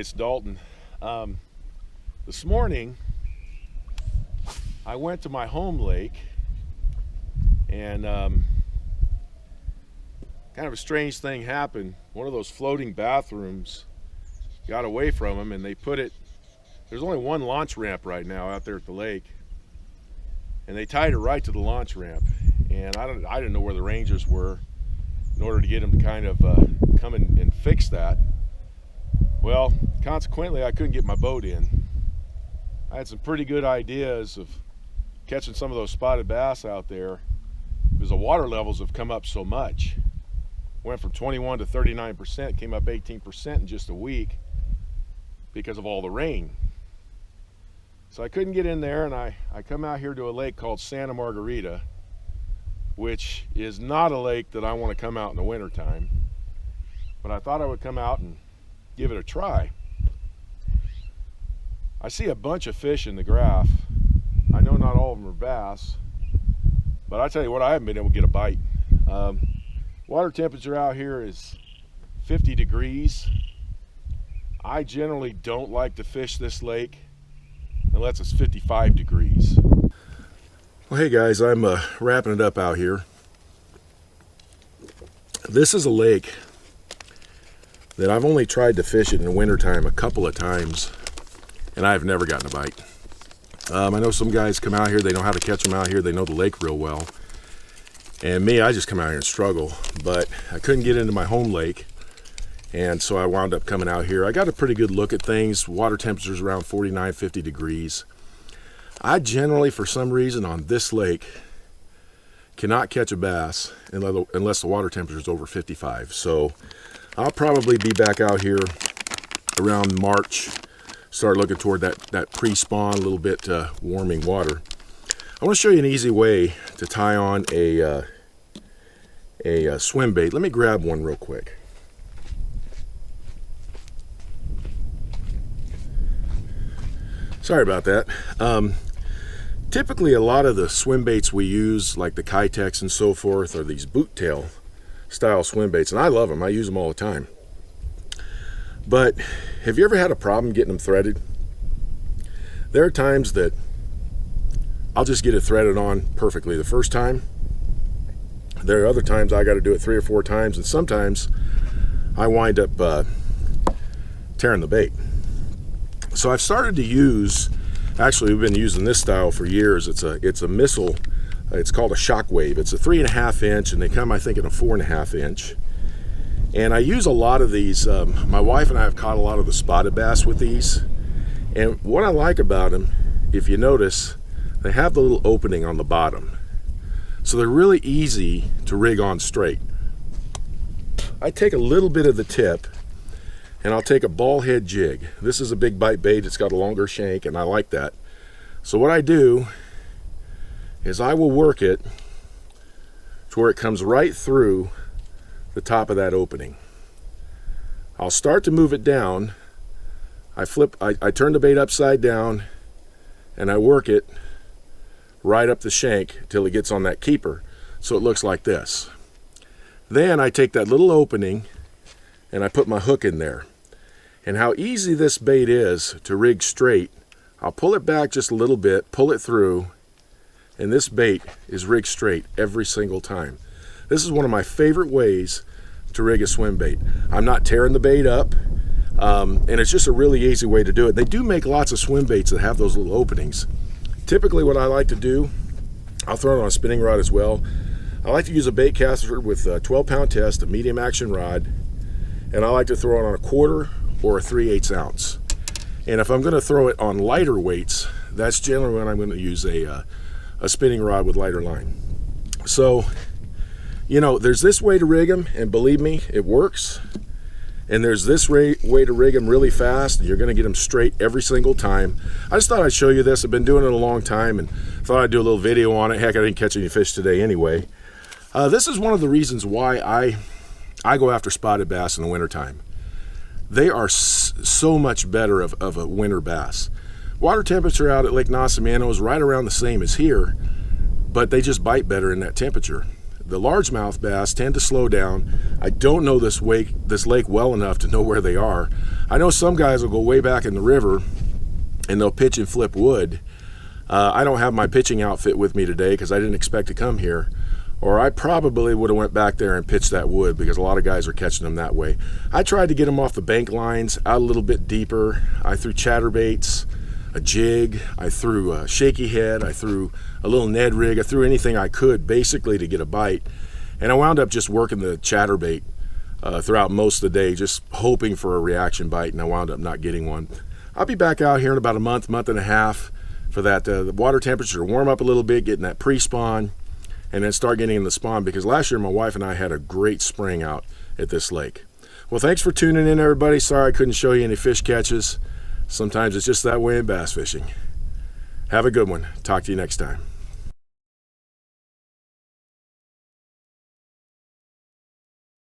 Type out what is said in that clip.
It's Dalton. This morning I went to my home lake and kind of a strange thing happened. One of those floating bathrooms got away from them, and they put it, there's only one launch ramp right now out there at the lake, and they tied it right to the launch ramp. And I didn't know where the rangers were in order to get them to kind of come and fix that. Well, consequently, I couldn't get my boat in. I had some pretty good ideas of catching some of those spotted bass out there because the water levels have come up so much. Went from 21 to 39%, came up 18% in just a week because of all the rain. So I couldn't get in there, and I come out here to a lake called Santa Margarita, which is not a lake that I want to come out in the wintertime. But I thought I would come out and give it a try. I see a bunch of fish in the graph. I know not all of them are bass, but I tell you what, I haven't been able to get a bite. Water temperature out here is 50 degrees. I generally don't like to fish this lake unless it's 55 degrees. Well, hey guys, I'm wrapping it up out here. This is a lake that I've only tried to fish it in the wintertime a couple of times, and I've never gotten a bite. I know some guys come out here, they know how to catch them out here, they know the lake real well. And me, I just come out here and struggle, but I couldn't get into my home lake, and so I wound up coming out here. I got a pretty good look at things. Water temperature's around 49, 50 degrees. I generally, for some reason, on this lake, cannot catch a bass unless the water temperature is over 55. So I'll probably be back out here around March, start looking toward that pre-spawn, a little bit warming water. I want to show you an easy way to tie on a swim bait. Let me grab one real quick. Sorry about that. Typically, a lot of the swim baits we use, like the Kitex and so forth, are these boot tail style swim baits, and I love them. I use them all the time. But have you ever had a problem getting them threaded? There are times that I'll just get it threaded on perfectly the first time. There are other times I got to do it 3 or 4 times, and sometimes I wind up tearing the bait. So I've started to use, actually we've been using this style for years. It's a missile. It's called a Shockwave. It's a 3.5 inch, and they come, I think, in a 4.5 inch. And I use a lot of these. My wife and I have caught a lot of the spotted bass with these. And what I like about them, if you notice, they have the little opening on the bottom. So they're really easy to rig on straight. I take a little bit of the tip, and I'll take a ball head jig. This is a big bite bait. It's got a longer shank, and I like that. So what I do is I will work it to where it comes right through the top of that opening. I'll start to move it down. I turn the bait upside down, and I work it right up the shank till it gets on that keeper, so it looks like this. Then I take that little opening and I put my hook in there. And how easy this bait is to rig straight, I'll pull it back just a little bit, pull it through, and this bait is rigged straight every single time. This is one of my favorite ways to rig a swim bait. I'm not tearing the bait up, and it's just a really easy way to do it. They do make lots of swim baits that have those little openings. Typically what I like to do, I'll throw it on a spinning rod as well. I like to use a bait caster with a 12-pound test, a medium action rod, and I like to throw it on a 1/4 or a 3/8 ounce. And if I'm going to throw it on lighter weights, that's generally when I'm going to use a spinning rod with lighter line. So, you know, there's this way to rig them, and believe me, it works. And there's this way to rig them really fast, and you're going to get them straight every single time. I just thought I'd show you this. I've been doing it a long time, and thought I'd do a little video on it. Heck, I didn't catch any fish today anyway. This is one of the reasons why I go after spotted bass in the wintertime. They are so much better of a winter bass. Water temperature out at Lake Nacimiento is right around the same as here, but they just bite better in that temperature. The largemouth bass tend to slow down. I don't know this lake well enough to know where they are. I know some guys will go way back in the river and they'll pitch and flip wood. I don't have my pitching outfit with me today because I didn't expect to come here, or I probably would have went back there and pitched that wood because a lot of guys are catching them that way. I tried to get them off the bank lines out a little bit deeper. I threw chatterbaits, a jig, I threw a shaky head, I threw a little Ned rig, I threw anything I could basically to get a bite, and I wound up just working the chatterbait throughout most of the day, just hoping for a reaction bite, and I wound up not getting one. I'll be back out here in about a month and a half for that the water temperature to warm up a little bit, getting that pre-spawn, and then start getting in the spawn, because last year my wife and I had a great spring out at this lake. Well, thanks for tuning in, everybody. Sorry I couldn't show you any fish catches. Sometimes it's just that way in bass fishing. Have a good one. Talk to you next time.